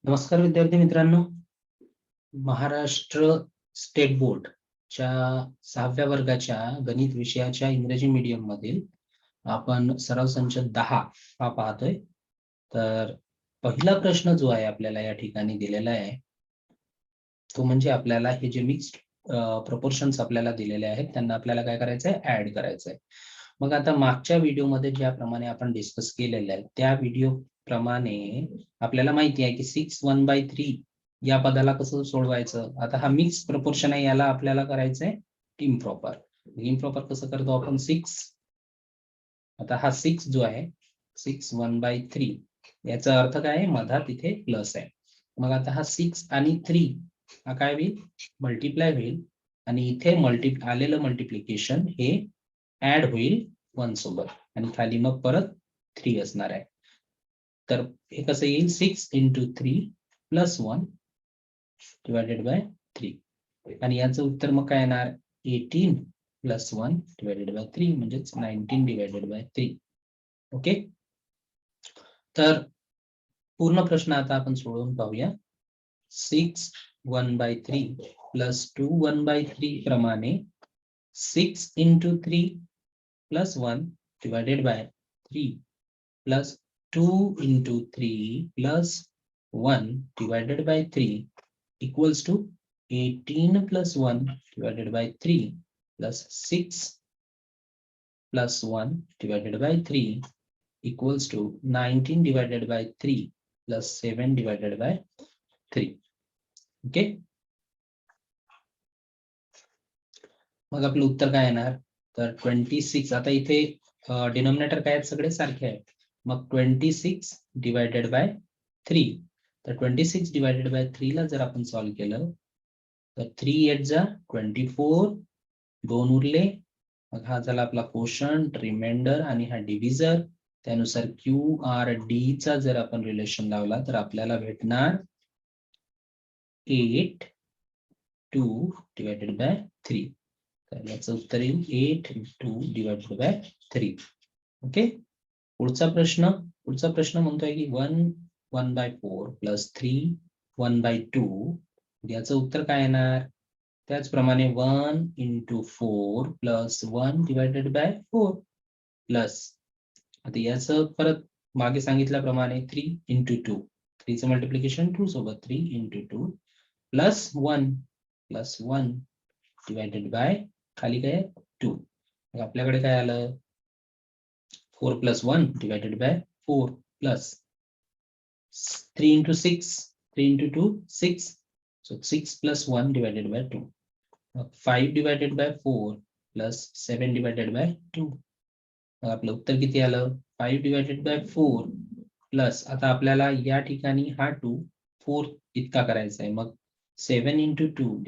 नमस्कार विद्यार्थी मित्रांनो. महाराष्ट्र स्टेट बोर्डच्या 6व्या वर्गाच्या गणित विषयाच्या इंग्रजी मीडियम मधील आपण सराव संच 10 हा पाहतोय. तर पहिला प्रश्न जो आहे आपल्याला या ठिकाणी दिलेला आहे तो म्हणजे आपल्याला हे जे मिक्स्ड प्रपोर्शन्स आपल्याला दिलेले आहेत त्यांना आपल्याला काय करायचं आहे, ऍड करायचं आहे. मग आता मागच्या व्हिडिओमध्ये ज्याप्रमाणे आपण डिस्कस केलेलं आहे त्या व्हिडिओ प्रमाणे आपल्याला माहिती आहे की 6/1/3 या पदाला कसं सोडवायचं. आता हा मिक्स प्रपोर्शन आहे, याला आपल्याला करायचंय इम्प्रॉपर. इम्प्रॉपर कसं करतो आपण, 6. आता हा 6 जो आहे 6/1/3 याचा अर्थ काय आहे, मधात इथे प्लस आहे. मग आता हा 6 आणि 3 हा काय होईल, मल्टिप्लाय होईल आणि इथे आलेलं मल्टिप्लिकेशन हे ऍड होईल 1 सोबत आणि खाली मग परत 3 असणार आहे. तर हे कसं येईल, 6 × 3 + 1 / 3 आणि याचं उत्तर मग काय येणार, 18 + 1 / 3 म्हणजेच 19 / 3. ओके, तर पूर्ण प्रश्न आता आपण सोडवून पाहूया. 6/1/3 + 2/1/3 प्रमाणे 6 × 3 + 1 / 3 + 2 × 3 + 1 / 3 equals to 18 + 1 / 3 + 6 + 1 / 3 equals to 19 / 3 + 7 / 3. Okay, मग आपलं उत्तर काय येणार, तर 26. आता इथे डिनॉमिनेटर काय आहेत, सगळे सारखे आहेत. मग 26 / 3, तर 26 / 3 ला जर आपण सॉल्व्ह केलं तर 3 8 जा 24, 2 उरले. मग हा झाला आपला कोशंट, रिमाइंडर आणि हा डिव्हिजर. त्यानुसार QRD चा जर आपण रिलेशन लावला तर आपल्याला भेटणार 8 2 / 3. तर याचं उत्तर येईल 8 2 / 3. ओके, पुढचा प्रश्न म्हणतोय की 1/4 + 3 1/2 याचं उत्तर काय येणार. त्याचप्रमाणे 1 × 4 + 1 / 4 प्लस, आता याचं परत मागे सांगितल्याप्रमाणे 3 × 2, 3 चं मल्टिप्लिकेशन 2 सोबत, 3 × 2 + 1 + 1 / खाली काय 2. मग आपल्याकडे काय आलं, 4 + 1 / 4 प्लस 3 × 6, 3 × 2 6, so 6 + 1 / 2. 5 / 4 + 7 / 2. मग आपलं उत्तर किती आलं, 5 / 4 प्लस, आता आपल्याला या ठिकाणी हा 2 4 इतका करायचा आहे. मग 7 × 2 /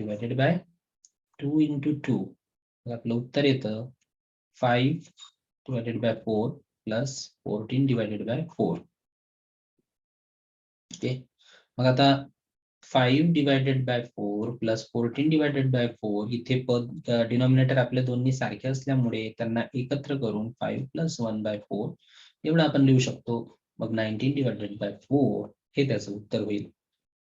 2 × 2. मग आपलं उत्तर येतं 5 / 4 + 14 / 4. ओके, मग आता 5 / 4 + 14 / 4 इथे पद डिनॉमिनेटर आपल्या दोन्ही सारखे असल्यामुळे त्यांना एकत्र करून 5 + 1/4 एवढं आपण लिहू शकतो. मग 19 / 4 हे त्याचं उत्तर होईल.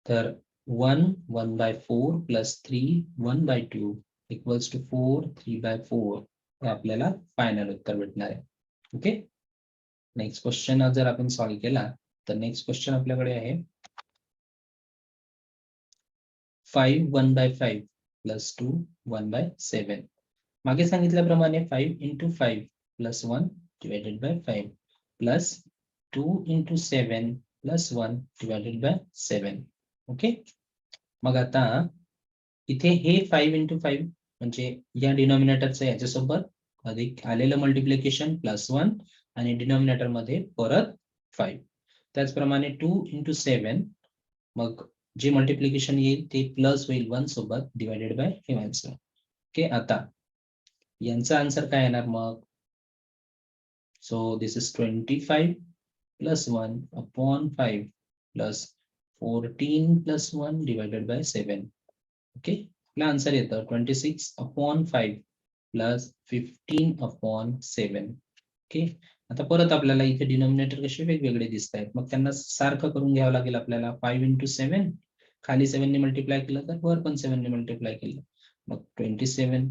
तर 1 1/4 + 3 1/2 equals to 4 3/4 हे आपल्याला फायनल उत्तर भेटणार आहे. ओके, नेक्स्ट क्वेश्चन जर आपण सॉल्व्ह केला तर नेक्स्ट क्वेश्चन आपल्याकडे आहे 5 1/5 + 2 1/7. मागे सांगितल्याप्रमाणे 5 × 5 + 1 / 5 प्लस 2 × 7 + 1 / 7. ओके, मग आता इथे हे 5 × 5 म्हणजे या डिनॉमिनेटरचं याच्यासोबत अधिक आलेलं मल्टिप्लिकेशन +1 आणि डिनॉमिनेटर मध्ये परत 5. त्याचप्रमाणे 2 × 7, मग जे मल्टिप्लिकेशन येईल ते प्लस होईल 1 सोबत डिवायडेड बाय हे व्हायचं. ओके, आता यांचा आन्सर काय येणार मग, सो दिस इज 25 + 1/5 + 14 + 1 / 7. ओके, आपला आन्सर येतं 26/5 + 15/7. ओके, आता परत आपल्याला इथे डिनॉमिनेटर कसे वेगवेगळे दिसत आहेत, मग त्यांना सारखं करून घ्यावं लागेल आपल्याला. 5 into 7, खाली 7 ने मल्टिप्लाय केलं तर वर पण 7 ने मल्टिप्लाय केलं, मग 27.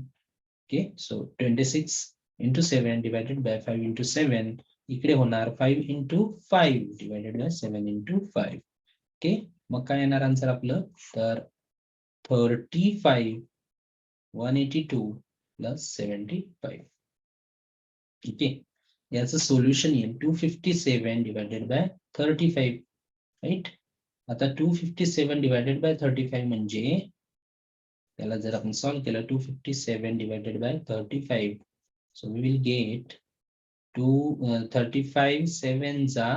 Okay, so 26 into 7 divided by 5 into 7, इकडे होणार 5 into 5 divided by 7 into 5. Okay, मग काय येणार आन्सर आपलं, तर 35 182 plus 75. ओके, याचं सोल्युशन येईल 257 डिवायडेड बाय 35, राईट. आता 257 डिवायडेड बाय 35 म्हणजे त्याला जर आपण सॉल्व्ह केलं 257 divided by 35, so we will get 35 7 जा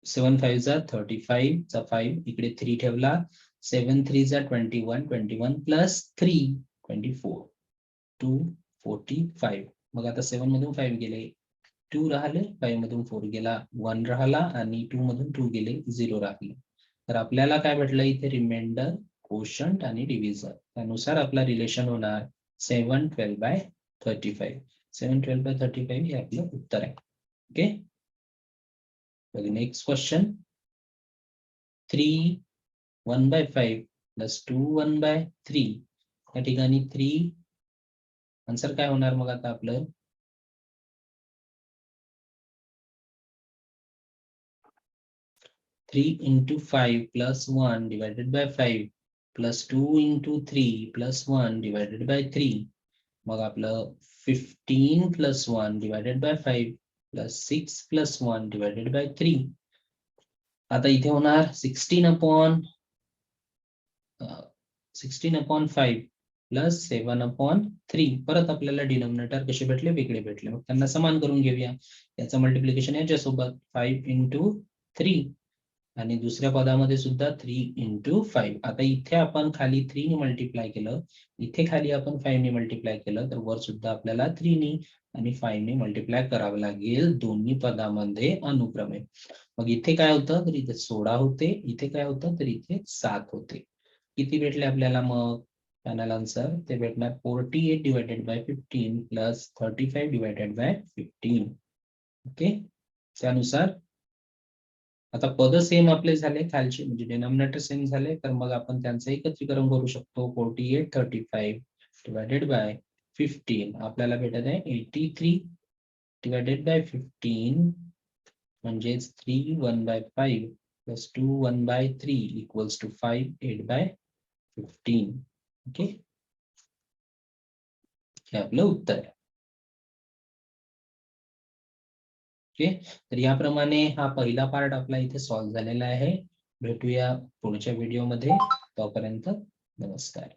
7 5 जा 35 चा 5 इकडे 3 ठेवला, 7 3 जा 21, 21 प्लस 3 24, 245. मग आता 7 मधून 5 गेले, 2 राहिले, 5 मधून 4 गेला, 1 राहिला आणि 2 मधून 2 गेले, 0 राहिले. तर आपल्याला काय भेटलं इथे, रिमाइंडर, कोशंट आणि डिव्हिजन. त्यानुसार आपला रिलेशन होणार 712/35. 712/35 हे आपलं उत्तर आहे. Okay, next question. 3 1/5 प्लस 2 1/3, या ठिकाणी 3 आन्सर काय होणार मग आता आपलं, 3 into 5 plus 1 divided by 5 plus 2 into 3 plus 1 divided by 3. मग आपलं 15 plus 1 divided by 5 plus 6 plus 1 divided by 3. आता इथे होणार 16/5 प्लस 7/3. परत आपल्याला डिनॉमिनेटर कसे भेटले, वेगळे भेटले, मग त्यांना समान करून घेऊया. याचं मल्टिप्लिकेशन याच्यासोबत 5 into 3 आणि दुसऱ्या पदामध्ये सुद्धा 3 into 5. आता इथे आपण खाली 3 ने मल्टिप्लाय केलं, इथे खाली आपण 5 ने मल्टिप्लाय केलं, तर वर सुद्धा आपल्याला 3 ने आणि 5 ने मल्टिप्लाय करावं लागेल दोन्ही पदामध्ये अनुक्रमे. मग इथे काय होतं, तर इथे 16 होते, इथे काय होतं, तर इथे 7 होते. किती भेटले आपल्याला मग फायनल आन्सर, ते भेटणार 48 divided by 15 plus 35 divided by 15. Okay, त्यानुसार आता पद सेम आपले झाले खालचे, म्हणजे डिनॉमिनेटर सेम झाले, तर मग आपण त्यांचं एकत्रीकरण करू शकतो. 48 35 डिवायडेड बाय 15 आपल्याला भेटत आहे 83 डिवायडेड बाय 15, म्हणजेच 3 1/5 प्लस 2 1/3 इक्वल्स टू 5 8/15. ओके, हे आपलं उत्तर आहे. ओके, तर याप्रमाणे हा पहिला पार्ट आपला इथे सॉल्व्ह झालेला आहे. भेटूया पुढच्या व्हिडिओमध्ये, तोपर्यंत नमस्कार.